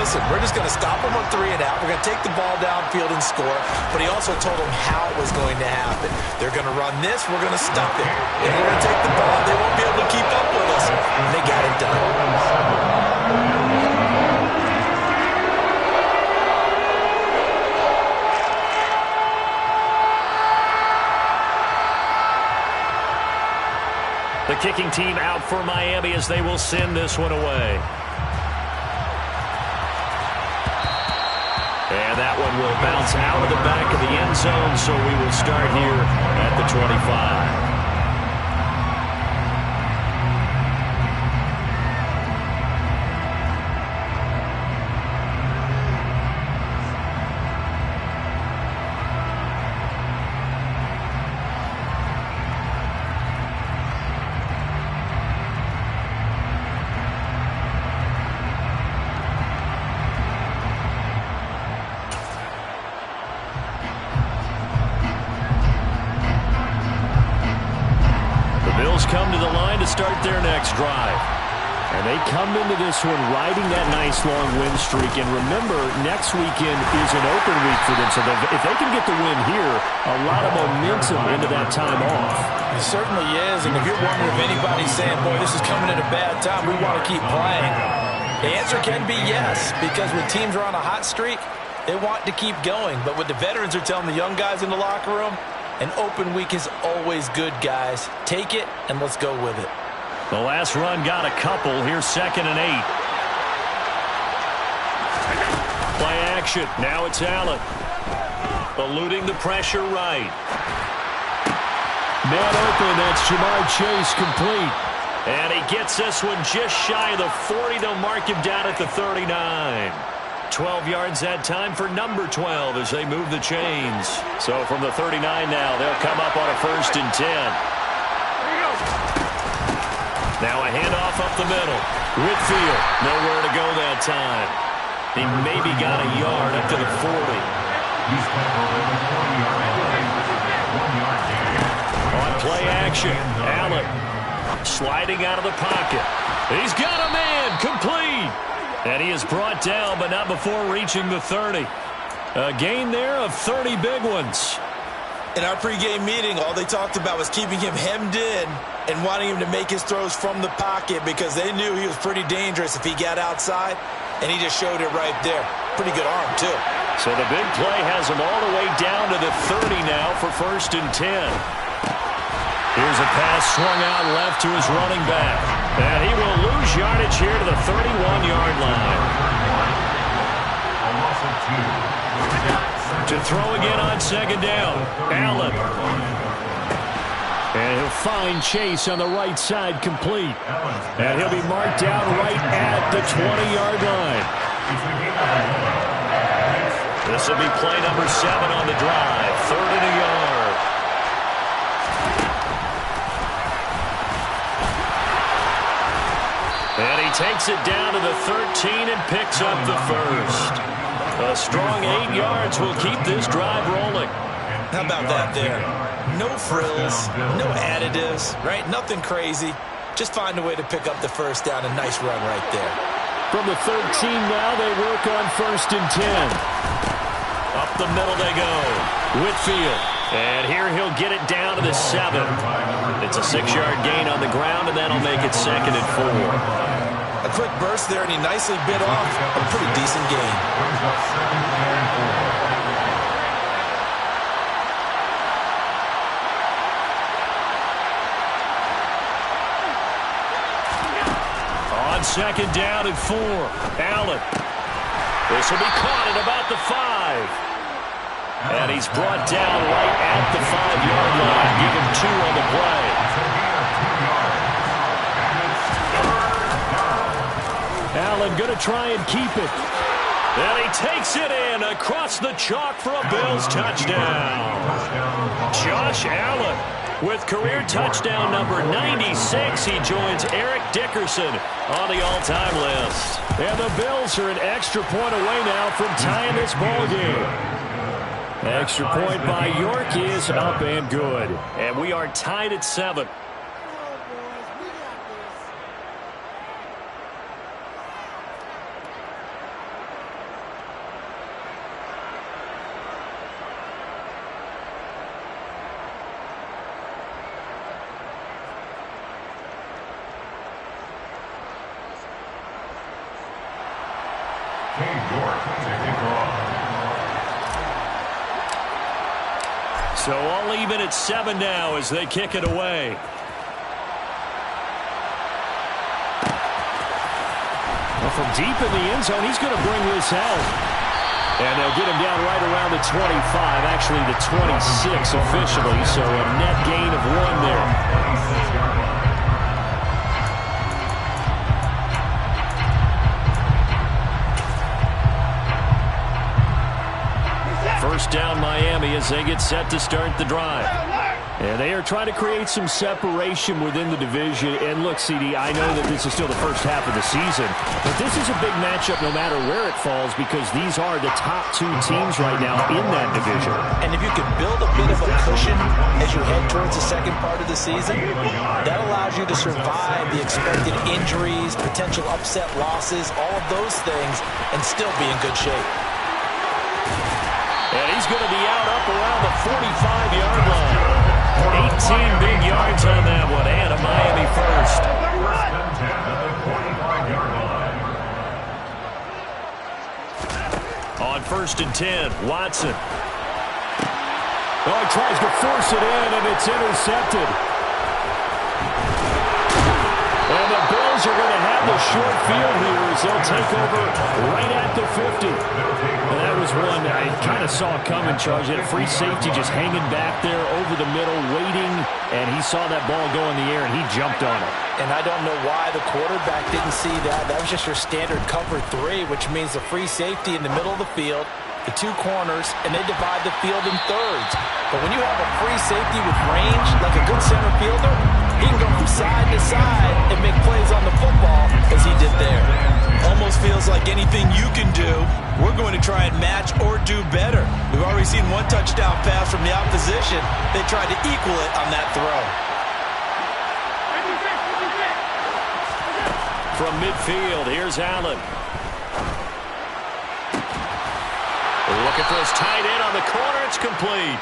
listen, we're just going to stop them on 3 and out. We're going to take the ball downfield and score. But he also told them how it was going to happen. They're going to run this. We're going to stop it. And we're going to take the ball. They won't be able to keep up with us. And they got it done. The kicking team out for Miami as they will send this one away. And that one will bounce out of the back of the end zone, so we will start here at the 25. Come to the line to start their next drive. And they come into this one riding that nice long win streak. And remember, next weekend is an open week for them. So if they can get the win here, a lot of momentum into that time off. It certainly is. And if you're wondering if anybody's saying, boy, this is coming at a bad time, we want to keep playing, the answer can be yes. Because when teams are on a hot streak, they want to keep going. But what the veterans are telling the young guys in the locker room, an open week is always good, guys. Take it, and let's go with it. The last run got a couple. Here's 2nd and 8. Play action. Now it's Allen. Eluding the pressure right. Man open. That's Jamar Chase complete. And he gets this one just shy of the 40. They'll mark him down at the 39. 12 yards that time for number 12 as they move the chains. So from the 39 now, they'll come up on a 1st and 10. Now a handoff up the middle. Whitfield, nowhere to go that time. He maybe got a yard up to the 40. On play action, Allen sliding out of the pocket. He's got a man, complete. And he is brought down, but not before reaching the 30. A gain there of 30 big ones. In our pregame meeting, all they talked about was keeping him hemmed in and wanting him to make his throws from the pocket because they knew he was pretty dangerous if he got outside, and he just showed it right there. Pretty good arm, too. So the big play has him all the way down to the 30 now for 1st and 10. Here's a pass swung out left to his running back. And he will lose yardage here to the 31-yard line. To throw again on 2nd down. Allen. And he'll find Chase on the right side complete. And he'll be marked down right at the 20-yard line. This will be play number 7 on the drive. 3rd and a yard. And he takes it down to the 13 and picks up the 1st. A strong 8 yards will keep this drive rolling. How about that there? No frills, no additives, right? Nothing crazy. Just find a way to pick up the 1st down. A nice run right there. From the 13 now, they work on 1st and 10. Up the middle they go. Whitfield. And here he'll get it down to the 7. It's a 6-yard gain on the ground, and that'll make it 2nd and 4. A quick burst there, and he nicely bit off a pretty decent gain. On 2nd down and 4, Allen. This will be caught at about the 5. And he's brought down right at the 5-yard line. Give him 2 on the play. Allen going to try and keep it. And he takes it in across the chalk for a Bills touchdown. Josh Allen with career touchdown number 96. He joins Eric Dickerson on the all-time list. And the Bills are an extra point away now from tying this ball game. Extra point by York is up and good. And we are tied at 7. So all even at 7 now as they kick it away. Well, from deep in the end zone, he's going to bring this out. And they'll get him down right around the 25, actually the 26 officially, so a net gain of 1 there. First down Miami as they get set to start the drive. And they are trying to create some separation within the division. And look, CD, I know that this is still the first half of the season, but this is a big matchup no matter where it falls because these are the top 2 teams right now in that division. And if you can build a bit of a cushion as you head towards the second part of the season, that allows you to survive the expected injuries, potential upset losses, all of those things, and still be in good shape. And he's going to be out up around the 45-yard line. 18 big yards on that one, and a Miami first. On 1st and 10, Watson. Oh, he tries to force it in, and it's intercepted. And the Bills are going to have the short field here as they'll take over right at the 50. And that was one I kind of saw coming, Charles. He had a free safety just hanging back there over the middle, waiting, and he saw that ball go in the air, and he jumped on it. And I don't know why the quarterback didn't see that. That was just your standard cover 3, which means the free safety in the middle of the field, the 2 corners, and they divide the field in thirds. But when you have a free safety with range, like a good center fielder, he can go from side to side and make plays on the football as he did there. Almost feels like anything you can do, we're going to try and match or do better. We've already seen 1 touchdown pass from the opposition. They tried to equal it on that throw. From midfield, here's Allen. Looking for his tight end on the corner. It's complete.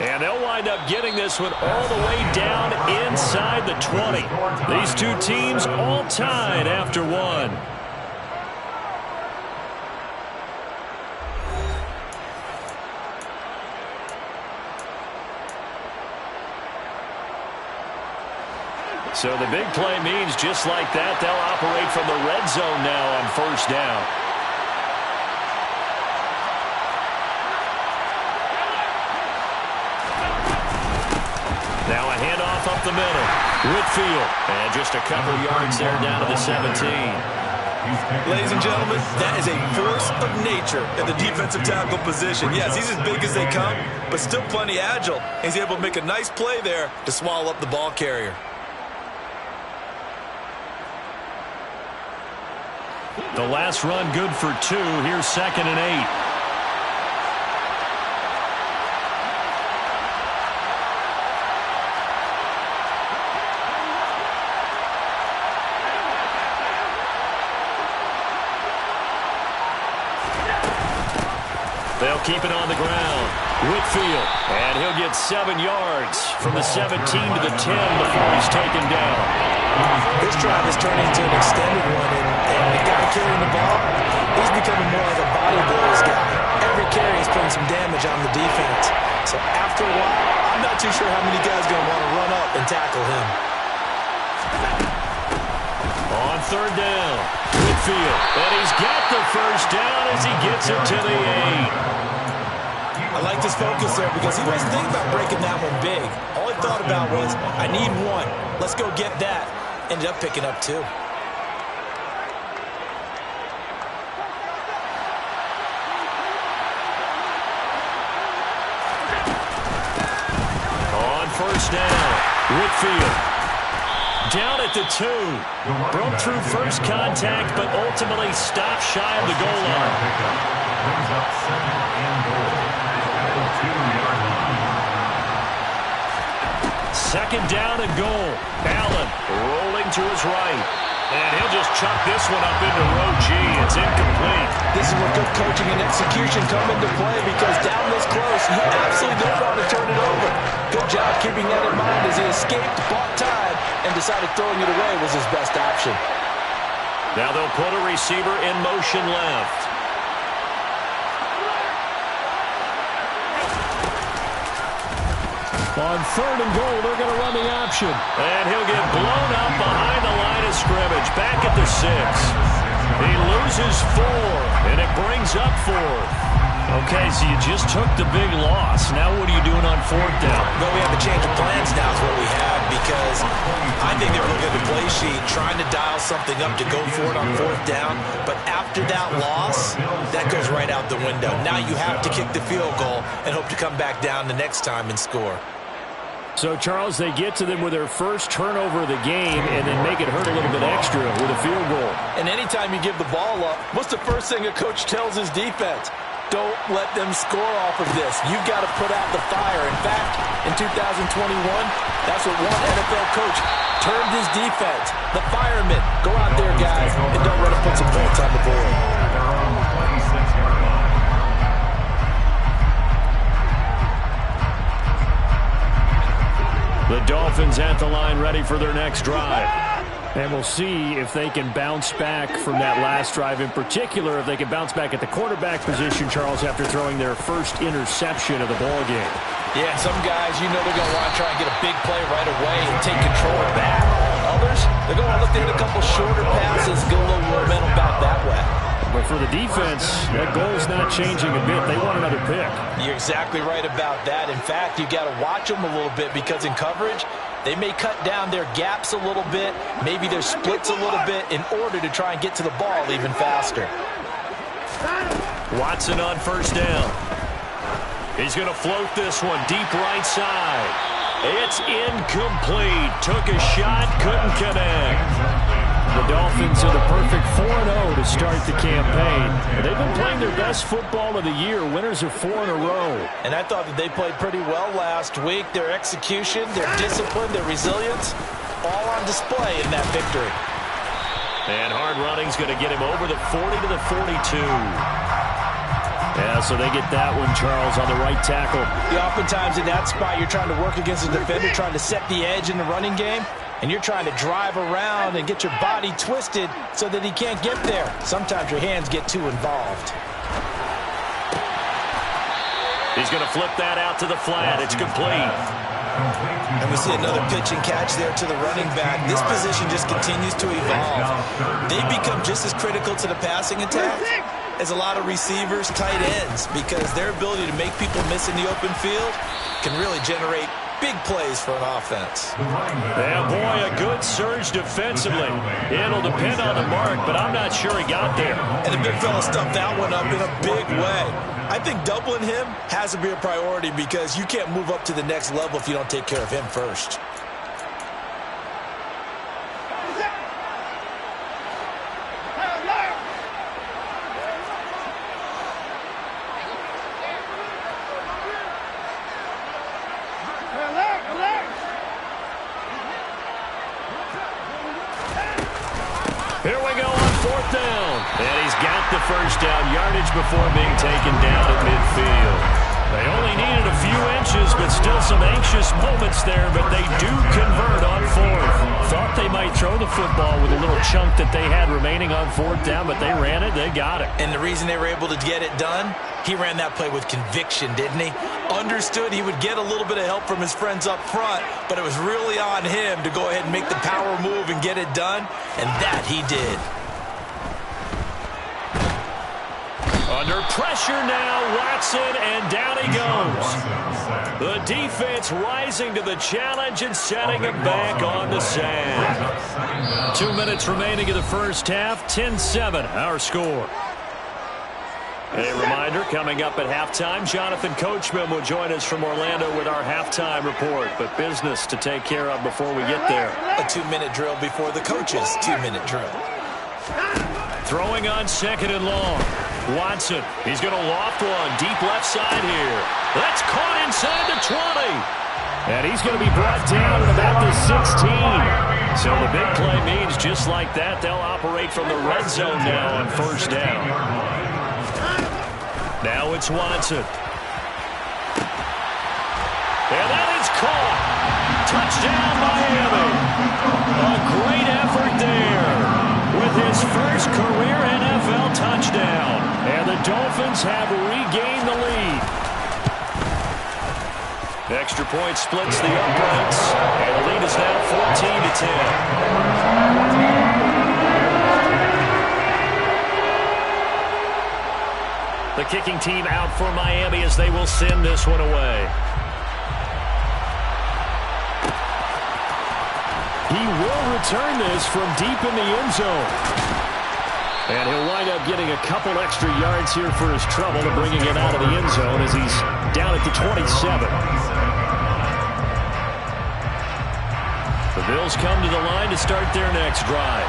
And they'll wind up getting this one all the way down inside the 20. These 2 teams all tied after 1. So the big play means just like that, they'll operate from the red zone now on 1st down. Now a handoff up the middle. Whitfield. And just a couple yards there down to the 17. Ladies and gentlemen, that is a force of nature in the defensive tackle position. Yes, he's as big as they come, but still plenty agile. He's able to make a nice play there to swallow up the ball carrier. The last run good for 2. Here's 2nd and 8. They'll keep it on the ground. Whitfield, and he'll get 7 yards from the 17 to the 10 before he's taken down. This drive is turning into an extended one, and the guy carrying the ball, he's becoming more like a body blows guy. Every carry is putting some damage on the defense. So after a while, I'm not too sure how many guys are going to want to run up and tackle him. On 3rd down, Whitfield, and he's got the first down as he gets it to the 8. I like this focus there because he wasn't thinking about breaking that one big. All he thought about was, I need 1. Let's go get that. Ended up picking up 2. On 1st down, Whitfield. Down at the 2. Broke through first contact, but ultimately stopped shy of the goal line. Second down and goal. Allen rolling to his right. And he'll just chuck this one up into row G. It's incomplete. This is where good coaching and execution come into play because down this close, you absolutely don't want to turn it over. Good job keeping that in mind as he escaped, bought time, and decided throwing it away was his best option. Now they'll put a receiver in motion left. On 3rd and goal, they're going to run the option. And he'll get blown up behind the line of scrimmage. Back at the 6. He loses 4, and it brings up 4th. Okay, so you just took the big loss. Now what are you doing on 4th down? Well, we have a change of plans now is what we have, because I think they're looking at the play sheet, trying to dial something up to go for it on 4th down. But after that loss, that goes right out the window. Now you have to kick the field goal and hope to come back down the next time and score. So, Charles, they get to them with their first turnover of the game and then make it hurt a little bit extra with a field goal. And anytime you give the ball up, what's the first thing a coach tells his defense? Don't let them score off of this. You've got to put out the fire. In fact, in 2021, that's what one NFL coach termed his defense. The firemen. Go out there, guys, and don't let them put some points on the board. The Dolphins at the line ready for their next drive. And we'll see if they can bounce back from that last drive. In particular, if they can bounce back at the quarterback position, Charles, after throwing their first interception of the ball game. Yeah, some guys, you know they're going to want to try and get a big play right away and take control back. Others, they're going to look to hit a couple shorter passes, get a little momentum back that way. But for the defense, that goal's not changing a bit. They want another pick. You're exactly right about that. In fact, you've got to watch them a little bit, because in coverage, they may cut down their gaps a little bit, maybe their splits a little bit, in order to try and get to the ball even faster. Watson on 1st down. He's going to float this one deep right side. It's incomplete. Took a shot, couldn't connect. The Dolphins are the perfect 4-0 to start the campaign. They've been playing their best football of the year, winners of 4 in a row. And I thought that they played pretty well last week. Their execution, their discipline, their resilience, all on display in that victory. And hard running's going to get him over the 40 to the 42. Yeah, so they get that one, Charles, on the right tackle. Yeah, oftentimes in that spot, you're trying to work against a defender, trying to set the edge in the running game, and you're trying to drive around and get your body twisted so that he can't get there. Sometimes your hands get too involved. He's going to flip that out to the flat. It's complete. And we see another pitch and catch there to the running back. This position just continues to evolve. They become just as critical to the passing attack as a lot of receivers, tight ends, because their ability to make people miss in the open field can really generate big plays for an offense. Yeah, boy, a good surge defensively. It'll depend on the mark, but I'm not sure he got there. And the big fella stuffed that one up in a big way. I think doubling him has to be a priority, because you can't move up to the next level if you don't take care of him first. Here we go on 4th down. And he's got the first down yardage before being taken down at midfield. They only needed a few inches, but still some anxious moments there, but they do convert on 4th. Thought they might throw the football with a little chunk that they had remaining on 4th down, but they ran it, they got it. And the reason they were able to get it done, he ran that play with conviction, didn't he? Understood he would get a little bit of help from his friends up front, but it was really on him to go ahead and make the power move and get it done, and that he did. Under pressure now, Watson, and down he goes. The defense rising to the challenge and setting him back on the sand. 2 minutes remaining in the first half, 10-7, our score. A reminder, coming up at halftime, Jonathan Coachman will join us from Orlando with our halftime report, but business to take care of before we get there. A 2-minute drill before the coach's 2-minute drill. Throwing on 2nd and long. Watson, he's going to loft one deep left side here. That's caught inside the 20. And he's going to be brought down at about the 16. So the big play means just like that, they'll operate from the red zone now on 1st down. Now it's Watson. And that is caught. Touchdown, Miami. A great effort there with with his first career NFL touchdown. And the Dolphins have regained the lead. Extra point splits the uprights, and the lead is now 14-10. The kicking team out for Miami as they will send this one away. He will return this from deep in the end zone. And he'll wind up getting a couple extra yards here for his trouble and bringing it out of the end zone as he's down at the 27. The Bills come to the line to start their next drive.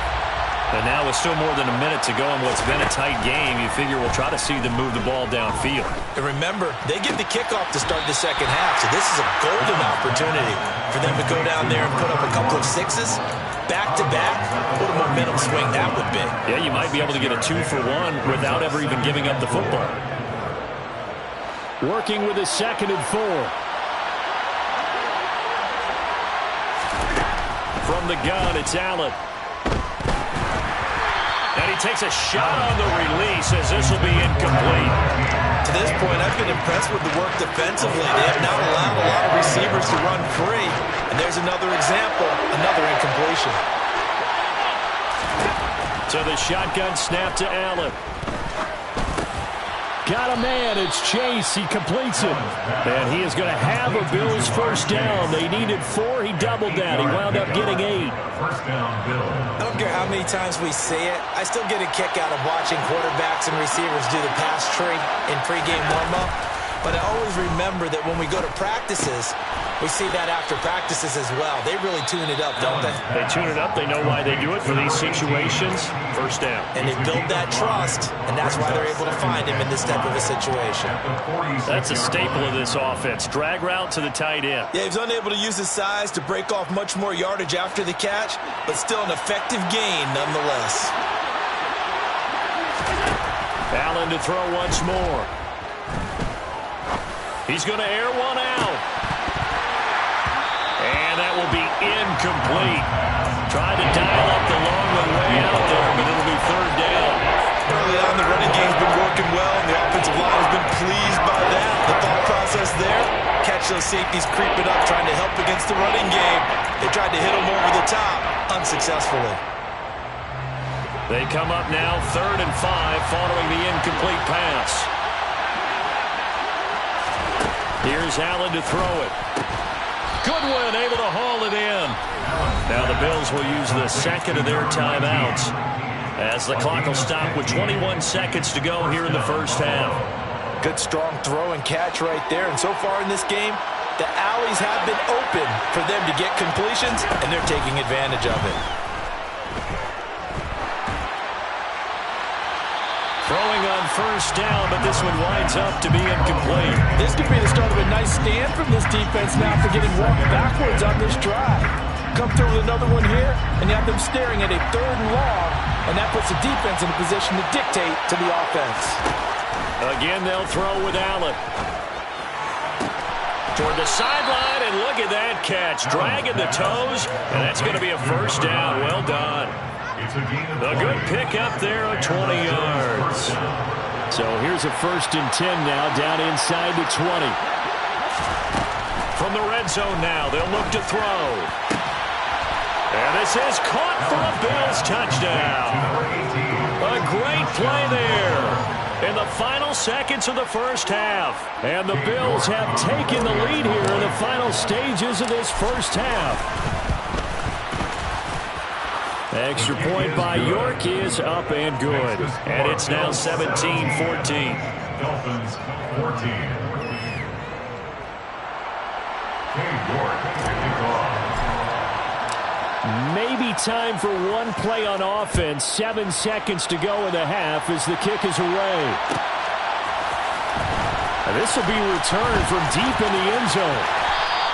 And now with still more than a minute to go in what's been a tight game, you figure we'll try to see them move the ball downfield. And remember, they get the kickoff to start the second half, so this is a golden opportunity for them to go down there and put up a couple of sixes. Back-to-back, what a momentum swing that would be. Yeah, you might be able to get a 2-for-1 without ever even giving up the football. Working with a 2nd and 4. From the gun, it's Allen. And he takes a shot on the release as this will be incomplete. To this point, I've been impressed with the work defensively. They have not allowed a lot of receivers to run free. And there's another example, another incompletion. So the shotgun snap to Allen. Got a man. It's Chase. He completes it. And he is going to have a Bills first down. They needed 4. He doubled that. He wound up getting 8. I don't care how many times we see it. I still get a kick out of watching quarterbacks and receivers do the pass tree in pregame warm-up. But I always remember that when we go to practices, we see that after practices as well. They really tune it up, don't they? They tune it up. They know why they do it for these situations. First down. And they build that trust, and that's why they're able to find him in this type of a situation. That's a staple of this offense. Drag route to the tight end. Yeah, he's unable to use his size to break off much more yardage after the catch, but still an effective gain nonetheless. Allen to throw once more. He's going to air one out. And that will be incomplete. Tried to dial up the long one way out there, but it'll be third down. Early on, the running game's been working well, and the offensive line has been pleased by that. The thought process there, catch those safeties creeping up, trying to help against the running game. They tried to hit them over the top, unsuccessfully. They come up now, 3rd and 5, following the incomplete pass. Here's Allen to throw it. Goodwin able to haul it in. Now the Bills will use the 2nd of their timeouts as the clock will stop with 21 seconds to go here in the first half. Good strong throw and catch right there. And so far in this game, the alleys have been open for them to get completions, and they're taking advantage of it. Throwing on first down, but this one winds up to be incomplete. This could be the start of a nice stand from this defense now for getting walked backwards on this drive. Come through with another one here, and you have them staring at a 3rd and long, and that puts the defense in a position to dictate to the offense. Again, they'll throw with Allen. Toward the sideline, and look at that catch. Dragging the toes, and that's going to be a first down. Well done. A good pick up there of 20 yards. So here's a 1st and 10 now, down inside the 20. From the red zone now, they'll look to throw. And this is caught for a Bills touchdown. A great play there in the final seconds of the first half. And the Bills have taken the lead here in the final stages of this first half. Extra point by York is up and good. And it's now 17-14. Dolphins 14. Maybe time for one play on offense. 7 seconds to go in the half as the kick is away. And this will be returned from deep in the end zone.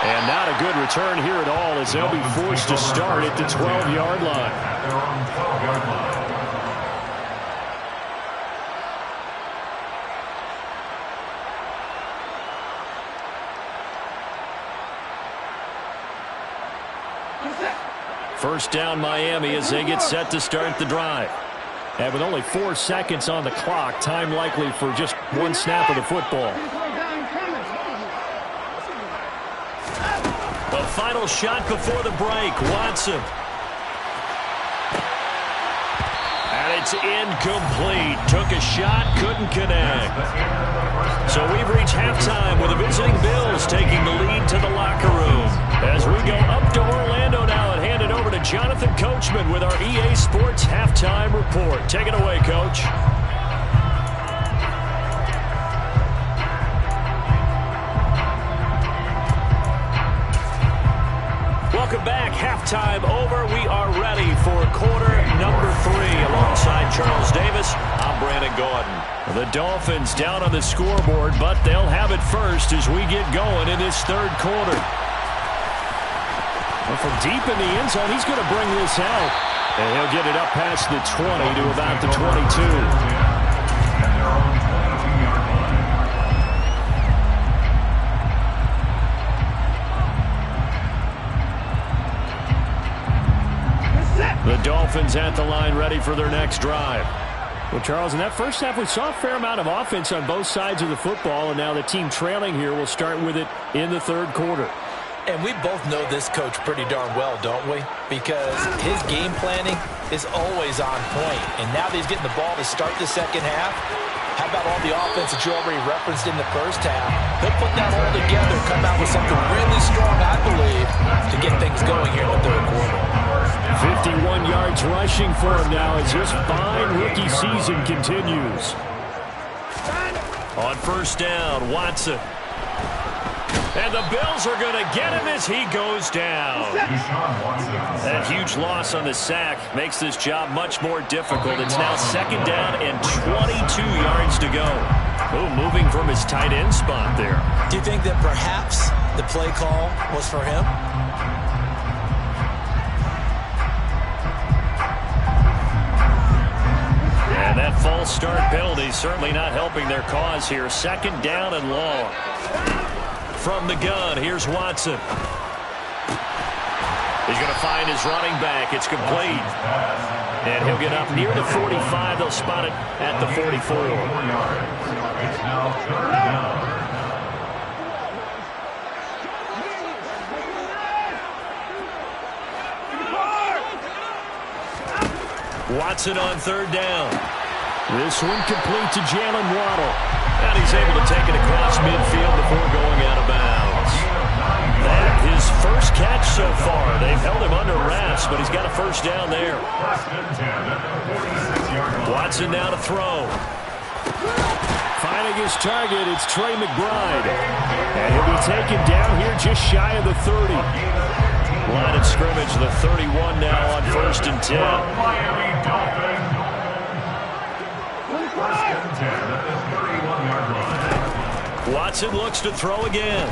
And not a good return here at all as they'll be forced to start at the 12-yard line. They're on the 12-yard line. First down Miami as they get set to start the drive. And with only 4 seconds on the clock, time likely for just one snap of the football. The final shot before the break, Watson. And it's incomplete. Took a shot, couldn't connect. So we've reached halftime with the visiting Bills taking the lead to the locker room. As we go up to Orlando now and hand it over to Jonathan Coachman with our EA Sports Halftime Report. Take it away, Coach. Welcome back. Halftime over. We are ready for quarter number 3. Alongside Charles Davis, I'm Brandon Gordon. The Dolphins down on the scoreboard, but they'll have it first as we get going in this third quarter. And from deep in the end zone, he's going to bring this out. And he'll get it up past the 20 to about the 22. The Dolphins at the line ready for their next drive. Well, Charles, in that first half, we saw a fair amount of offense on both sides of the football, and now the team trailing here will start with it in the third quarter. And we both know this coach pretty darn well, don't we? Because his game planning is always on point. And now that he's getting the ball to start the second half, how about all the offense that you already referenced in the first half? He'll put that all together, come out with something really strong, I believe, to get things going here in the third quarter. 51 yards rushing for him now as his fine rookie season continues. On first down, Watson. And the Bills are going to get him as he goes down. That huge loss on the sack makes this job much more difficult. It's now second down and 22 yards to go. Oh, moving from his tight end spot there. Do you think that perhaps the play call was for him? And that false start penalty certainly not helping their cause here. Second down and long. From the gun, here's Watson. He's going to find his running back. It's complete. And he'll get up near the 45. They'll spot it at the 44. It's now third down. Watson on third down. This one complete to Jalen Waddle. And he's able to take it across midfield before going out of bounds. That his first catch so far. They've held him under wraps, but he's got a first down there. Watson now to throw. Finding his target, it's Trey McBride. And he'll be taken down here just shy of the 30. Line of scrimmage, the 31 now on first and 10. Miami Dolphins. First and 10 at the 31-yard line. Watson looks to throw again.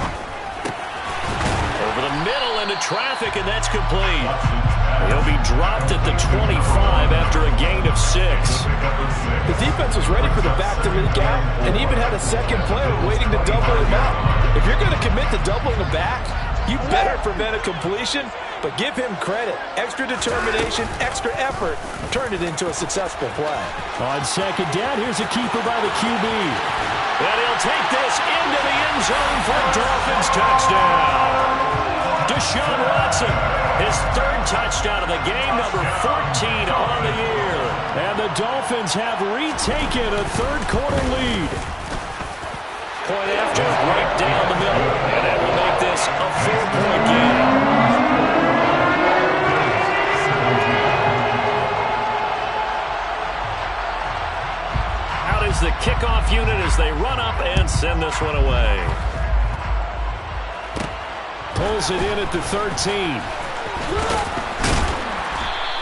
Over the middle into traffic, and that's complete. He'll be dropped at the 25 after a gain of 6. The defense was ready for the back to leak out and even had a second player waiting to double him up. If you're going to commit to doubling the back, you better prevent a completion, but give him credit. Extra determination, extra effort, turned it into a successful play. On second down, here's a keeper by the QB. And he'll take this into the end zone for a Dolphins touchdown. Deshaun Watson, his third touchdown of the game, number 14 on the year. And the Dolphins have retaken a third quarter lead. Point after, right down the middle. And that will make this a 4-point game. Out is the kickoff unit as they run up and send this one away. Pulls it in at the 13.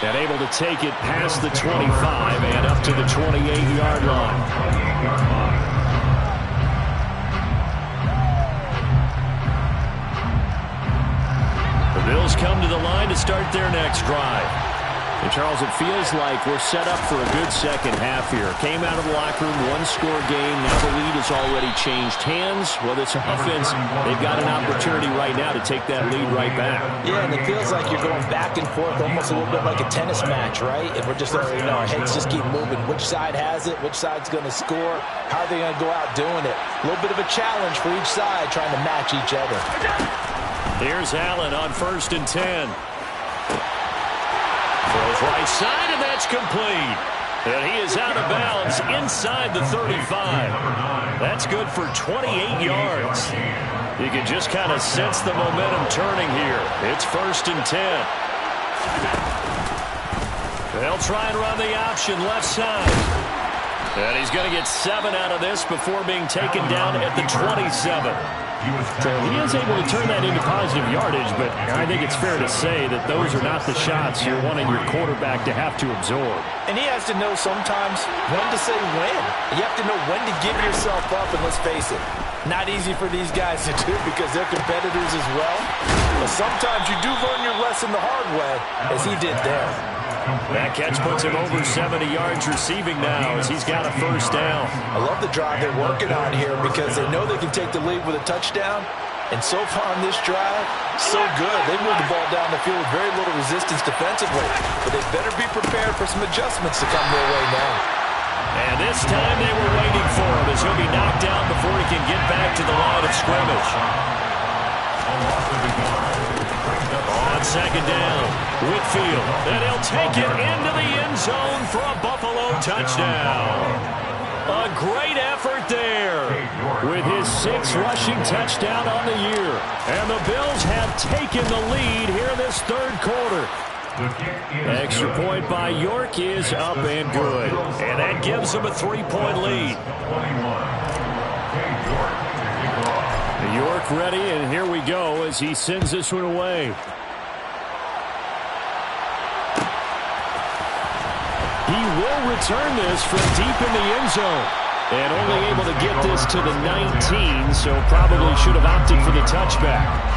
And able to take it past the 25 and up to the 28-yard line. The Bills come to the line to start their next drive. And Charles, it feels like we're set up for a good second half here. Came out of the locker room, one-score game. Now the lead has already changed hands. Well, this offense, they've got an opportunity right now to take that lead right back. Yeah, and it feels like you're going back and forth almost a little bit like a tennis match, right? And we're just letting you know, our heads just keep moving. Which side has it? Which side's going to score? How are they going to go out doing it? A little bit of a challenge for each side trying to match each other. Here's Allen on 1st and 10. Throws right side, and that's complete. And he is out of bounds inside the 35. That's good for 28 yards. You can just kind of sense the momentum turning here. It's 1st and 10. They'll try and run the option left side. And he's going to get 7 out of this before being taken down at the 27. So he is able to turn that into positive yardage, but I think it's fair to say that those are not the shots you're wanting your quarterback to have to absorb. And he has to know sometimes when to say when. You have to know when to give yourself up, and let's face it, not easy for these guys to do because they're competitors as well. But sometimes you do learn your lesson the hard way, as he did there. That catch puts him over 70 yards receiving now as he's got a 1st down. I love the drive they're working on here because they know they can take the lead with a touchdown. And so far on this drive, so good. They moved the ball down the field with very little resistance defensively. But they better be prepared for some adjustments to come their way now. And this time they were waiting for him as he'll be knocked down before he can get back to the line of scrimmage. On 2nd down, Whitfield, and he'll take it into the end zone for a Buffalo touchdown. A great effort there. With his 6th rushing touchdown on the year. And the Bills have taken the lead here in this 3rd quarter. Extra point by York is up and good. And that gives them a 3-point lead. York ready, and here we go as he sends this one away. He will return this from deep in the end zone. And only able to get this to the 19, so probably should have opted for the touchback.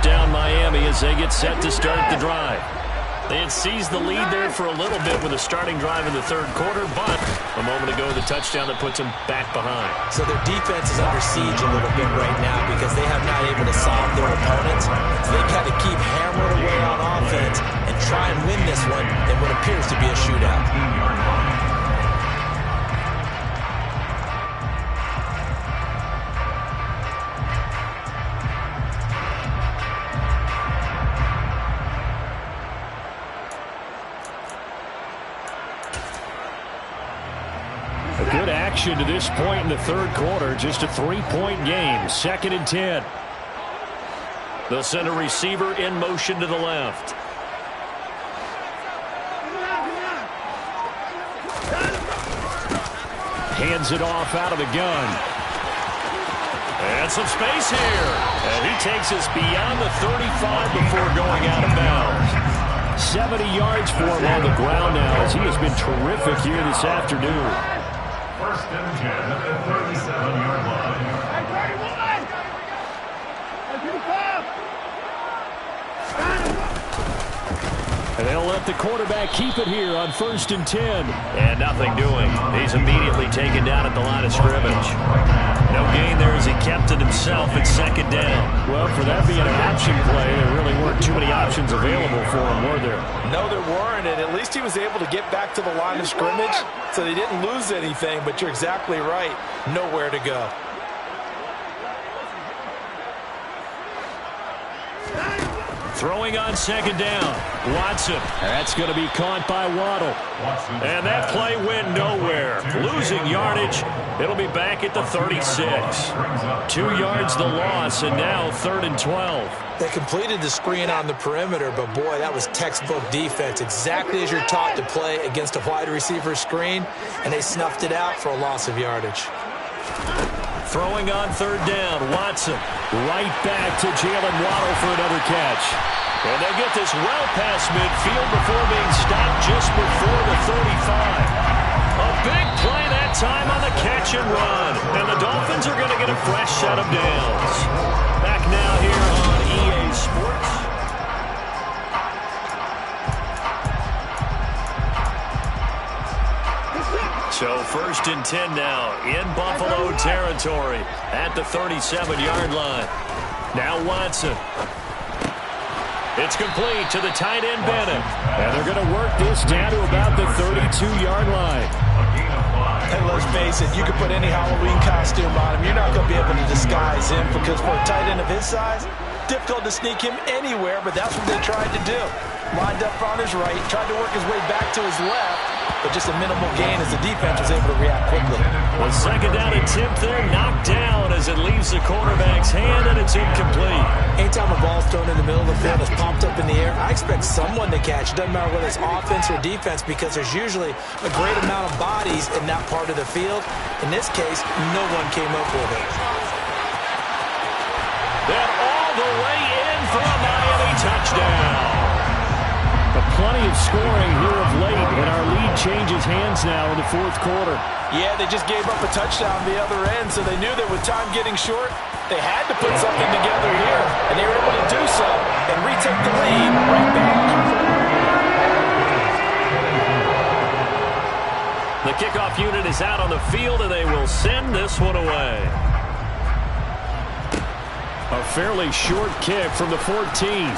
Down Miami as they get set to start the drive. They had seized the lead there for a little bit with a starting drive in the 3rd quarter, but a moment ago the touchdown that puts them back behind. So their defense is under siege a little bit right now because they have not able to solve their opponents. So they've got to keep hammering away on offense and try and win this one in what appears to be a shootout. Good action to this point in the 3rd quarter. Just a 3-point game. 2nd and 10. They'll send a receiver in motion to the left. Hands it off out of the gun. And some space here. And he takes us beyond the 35 before going out of bounds. 70 yards for him on the ground now as he has been terrific here this afternoon. 1st and 10 at the 37-yard line. And they'll let the quarterback keep it here on 1st and 10. And nothing doing. He's immediately taken down at the line of scrimmage. No gain there as he kept it himself at 2nd down. Well, for that being an option play, there really weren't too many options available for him, were there? No, there weren't, and at least he was able to get back to the line of scrimmage, so they didn't lose anything, but you're exactly right. Nowhere to go. Throwing on second down. Watson. That's going to be caught by Waddle. And that play went nowhere. Losing yardage. It'll be back at the 36. 2 yards the loss, and now 3rd and 12. They completed the screen on the perimeter, but boy, that was textbook defense. Exactly as you're taught to play against a wide receiver screen, and they snuffed it out for a loss of yardage. Throwing on 3rd down, Watson. Right back to Jalen Waddle for another catch. And they get this well past midfield before being stopped just before the 35. A big play that time on the catch and run. And the Dolphins are going to get a fresh set of downs. Back now here on EA Sports. So 1st and 10 now in Buffalo territory at the 37-yard line. Now Watson. It's complete to the tight end Bennett. And they're going to work this down to about the 32-yard line. Hey, let's face it, you could put any Halloween costume on him. You're not going to be able to disguise him because for a tight end of his size, difficult to sneak him anywhere, but that's what they tried to do. Lined up on his right, tried to work his way back to his left, but just a minimal gain as the defense was able to react quickly. The second down attempt there knocked down as it leaves the quarterback's hand, and it's incomplete. Anytime a ball's thrown in the middle of the field, it's pumped up in the air, I expect someone to catch. It doesn't matter whether it's offense or defense because there's usually a great amount of bodies in that part of the field. In this case, no one came up with it. Then all the way in for a Miami touchdown. But plenty of scoring here of late, and our lead changes hands now in the 4th quarter. Yeah, they just gave up a touchdown the other end, so they knew that with time getting short, they had to put something together here, and they were able to do so and retake the lead right back. The kickoff unit is out on the field, and they will send this one away. A fairly short kick from the 14.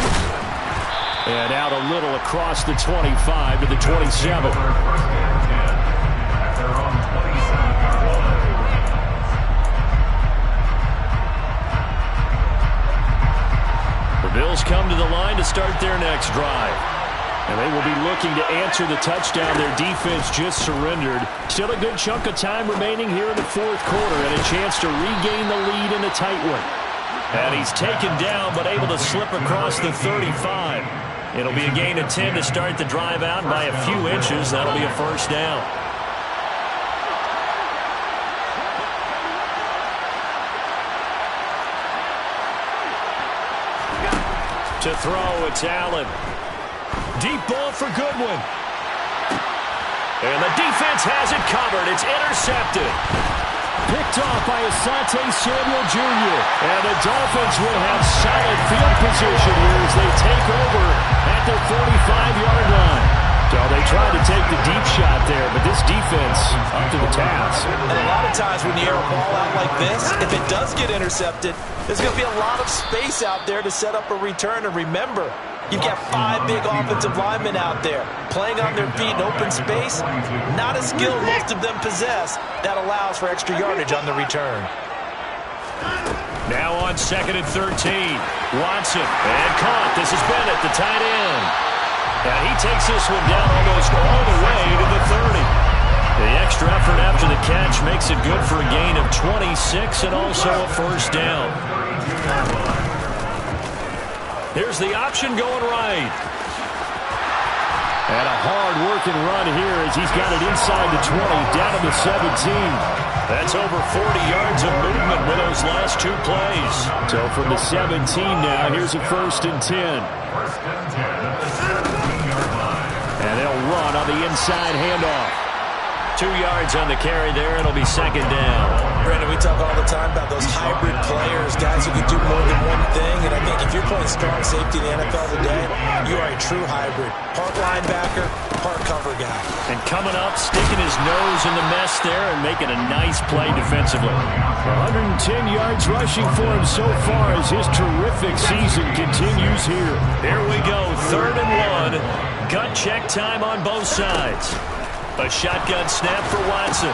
And out a little across the 25 to the 27. The Bills come to the line to start their next drive. And they will be looking to answer the touchdown their defense just surrendered. Still a good chunk of time remaining here in the 4th quarter and a chance to regain the lead in a tight one. And he's taken down but able to slip across the 35. It'll be a gain of 10 to start the drive out. By a few inches, that'll be a 1st down. To throw, it's Allen. Deep ball for Goodwin. And the defense has it covered. It's intercepted. Picked off by Asante Samuel Jr. And the Dolphins will have solid field position here as they take over at their 45-yard line. So they tried to take the deep shot there, but this defense up to the task. And a lot of times when you air a ball out like this, if it does get intercepted, there's going to be a lot of space out there to set up a return. And remember, you've got 5 big offensive linemen out there playing on their feet in open space. Not a skill most of them possess that allows for extra yardage on the return. Now on 2nd and 13. Watson. And caught. This is Bennett, the tight end. And he takes this one down almost all the way to the 30. The extra effort after the catch makes it good for a gain of 26 and also a 1st down. Here's the option going right. And a hard-working run here as he's got it inside the 20, down to the 17. That's over 40 yards of movement with those last 2 plays. So from the 17 now, here's a 1st and 10. And they'll run on the inside handoff. 2 yards on the carry there. It'll be 2nd down. Brandon, we talk all the time about those hybrid players, guys who can do more than one thing. And I think if you're playing strong safety in the NFL today, you are a true hybrid. Part linebacker, part cover guy. And coming up, sticking his nose in the mess there and making a nice play defensively. 110 yards rushing for him so far as his terrific season continues here. Here we go, 3rd and 1. Gut check time on both sides. A shotgun snap for Watson.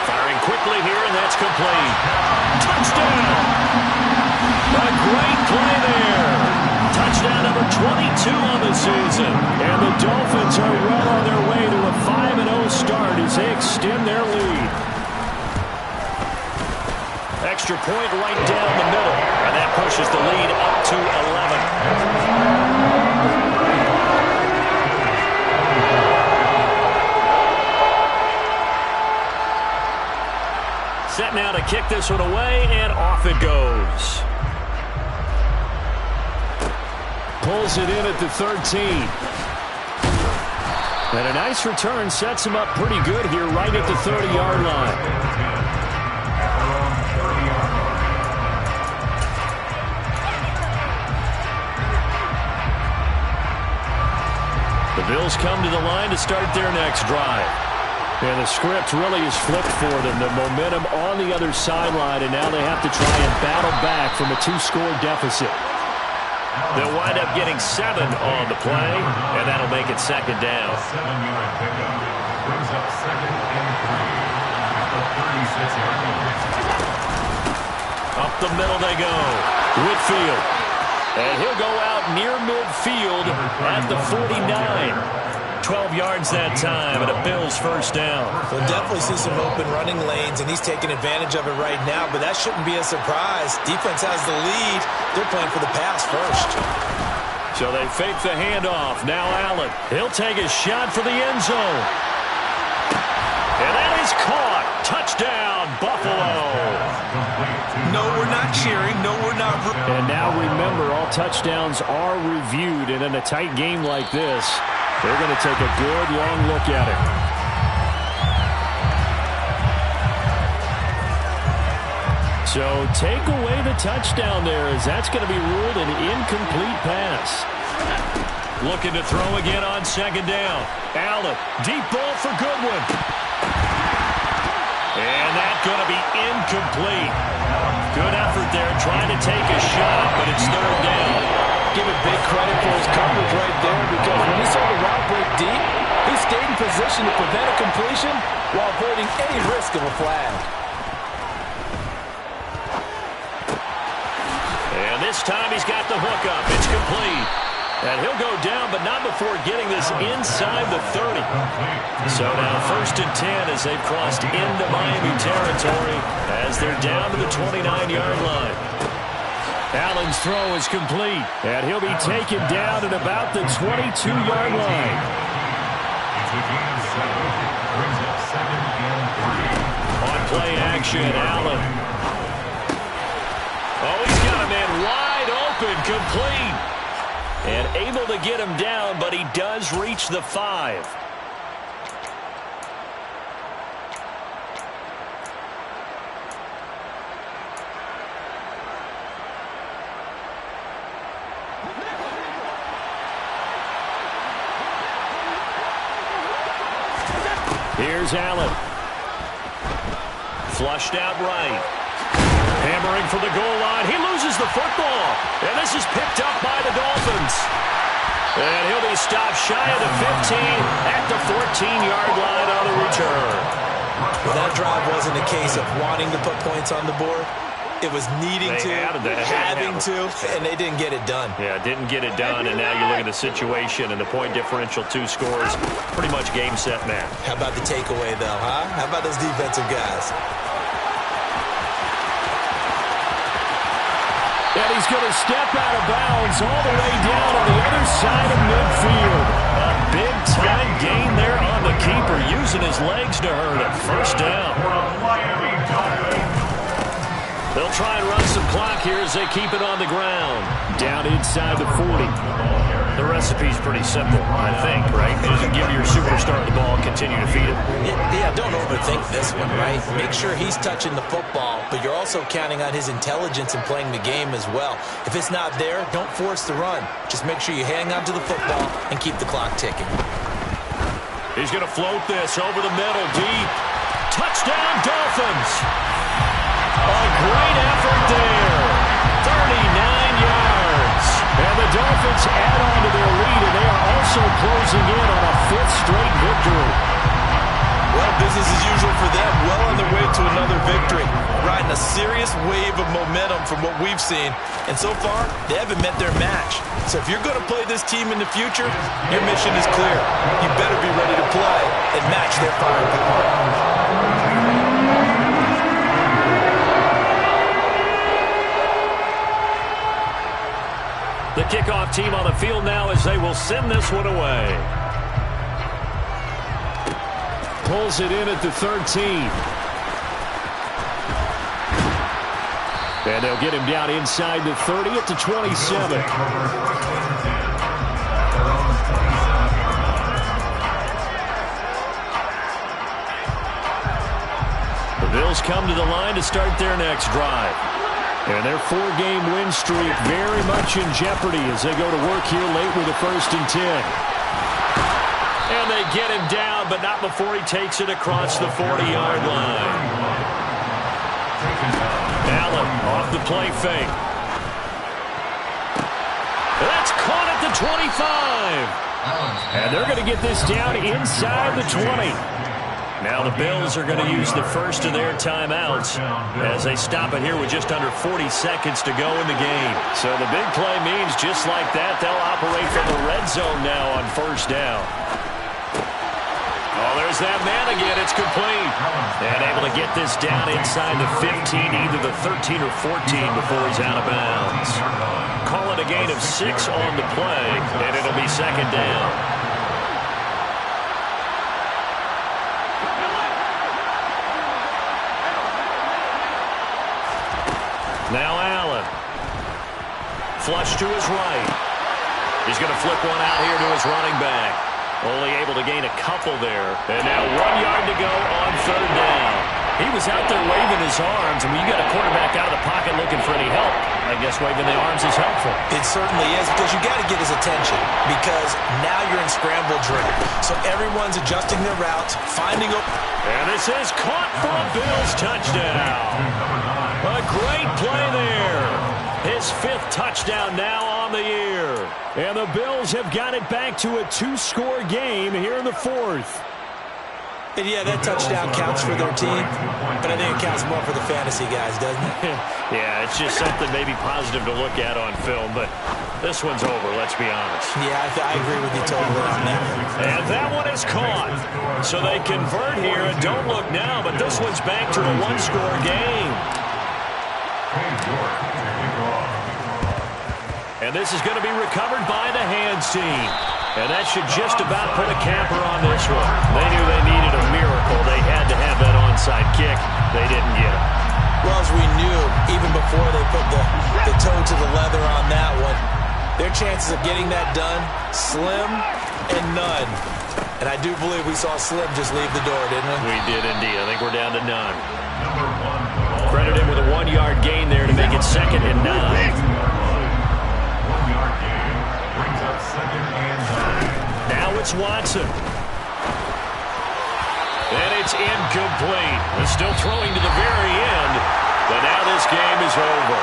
Firing quickly here, and that's complete. Touchdown! A great play there. Touchdown to point right down the middle. And that pushes the lead up to 11. Set now to kick this one away, and off it goes. Pulls it in at the 13. And a nice return sets him up pretty good here right at the 30-yard line. The Bills come to the line to start their next drive. And the script really is flipped for them. The momentum on the other sideline, and now they have to try and battle back from a 2-score deficit. They'll wind up getting 7 on the play, and that'll make it second down. 7-yard pickup brings up 2nd and 3 at the 36-yard line. Up the middle they go. Whitfield. And he'll go out near midfield at the 49. 12 yards that time, and a Bills first down. We'll definitely see some open running lanes, and he's taking advantage of it right now, but that shouldn't be a surprise. Defense has the lead. They're playing for the pass first. So they fake the handoff. Now Allen. He'll take a shot for the end zone. And that is caught. Touchdown, Buffalo. No, we're not cheering. No, we're not. And now remember, all touchdowns are reviewed, and in a tight game like this, they're going to take a good, long look at it. So take away the touchdown there, as that's going to be ruled an incomplete pass. Looking to throw again on second down. Allen, deep ball for Goodwin. And that's going to be incomplete. Good effort there trying to take a shot, but it's third down. Give it big credit for his coverage right there, because when he saw the route break deep, he stayed in position to prevent a completion while avoiding any risk of a flag. And this time he's got the hook up. It's complete. And he'll go down, but not before getting this inside the 30. So now 1st and 10 as they've crossed into Miami territory as they're down to the 29-yard line. Allen's throw is complete, and he'll be taken down at about the 22-yard line. On play action, Allen. Oh, he's got a man wide open, complete. And able to get him down, but he does reach the 5. Here's Allen. Flushed out right. Hammering for the goal line. He loses the football. And this is picked up by the Dolphins. And he'll be stopped shy of the 15 at the 14-yard line on the return. Well, that drive wasn't a case of wanting to put points on the board. It was needing to, having to, and they didn't get it done. Yeah, didn't get it done, and now you look at the situation and the point differential, 2 scores, pretty much game, set, match. How about the takeaway, though, huh? How about those defensive guys? And he's going to step out of bounds all the way down on the other side of midfield. A big-time gain there on the keeper, using his legs to hurt him. First down. They'll try and run some clock here as they keep it on the ground. Down inside the 40. The recipe's pretty simple, I think, right? Just give your superstar the ball and continue to feed him. Yeah, don't overthink this one, right? Make sure he's touching the football, but you're also counting on his intelligence in playing the game as well. If it's not there, don't force the run. Just make sure you hang on to the football and keep the clock ticking. He's going to float this over the middle, deep. Touchdown, Dolphins! A great effort there. 39 yards. And the Dolphins add on to their lead, and they are also closing in on a 5th straight victory. Well, business as usual for them. Well on their way to another victory. Riding a serious wave of momentum from what we've seen. And so far, they haven't met their match. So if you're going to play this team in the future, your mission is clear. You better be ready to play and match their firepower. The kickoff team on the field now as they will send this one away. Pulls it in at the 13. And they'll get him down inside the 30 at the 27. The Bills come to the line to start their next drive. And their 4-game win streak very much in jeopardy as they go to work here late with a 1st and 10. And they get him down, but not before he takes it across the 40-yard line. Allen off the play fake. That's caught at the 25. And they're going to get this down inside the 20. Now the Bills are going to use the first of their timeouts as they stop it here with just under 40 seconds to go in the game. So the big play means just like that, they'll operate from the red zone now on 1st down. Oh, there's that man again. It's complete. And able to get this down inside the 15, either the 13 or 14 before he's out of bounds. Call it a gain of 6 on the play, and it'll be 2nd down. Now Allen. Flush to his right. He's going to flip one out here to his running back. Only able to gain a couple there. And now 1 yard to go on 3rd down. He was out there waving his arms, and when you got a quarterback out of the pocket looking for any help, I guess waving the arms is helpful. It certainly is, because you got to get his attention, because now you're in scramble drill. So everyone's adjusting their routes, finding a... And this is caught for a Bills touchdown. A great play there. His 5th touchdown now on the year. And the Bills have got it back to a 2-score game here in the 4th. And yeah, that touchdown counts for their team, but I think it counts more for the fantasy guys, doesn't it? Yeah, it's just something maybe positive to look at on film, but this one's over, let's be honest. Yeah, I agree with you totally on that. And that one is caught. So they convert here, and don't look now, but this one's back to a 1-score game. And this is going to be recovered by the hands team. And that should just about put a capper on this one. They knew they needed a miracle. They had to have that onside kick. They didn't get it. Well, as we knew, even before they put the toe to the leather on that one, their chances of getting that done, slim and none. And I do believe we saw Slim just leave the door, didn't we? We did indeed. I think we're down to none. Credit him with a 1-yard gain there to make it 2nd and 9. 1-yard gain brings up 2nd and 9. Now it's Watson. And it's incomplete. They're still throwing to the very end, but now this game is over.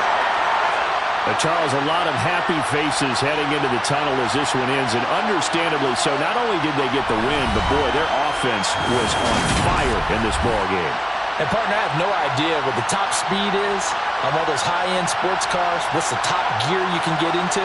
Charles, a lot of happy faces heading into the tunnel as this one ends, and understandably so. Not only did they get the win, but boy, their offense was on fire in this ball game. And partner, I have no idea what the top speed is on one of those high-end sports cars. What's the top gear you can get into?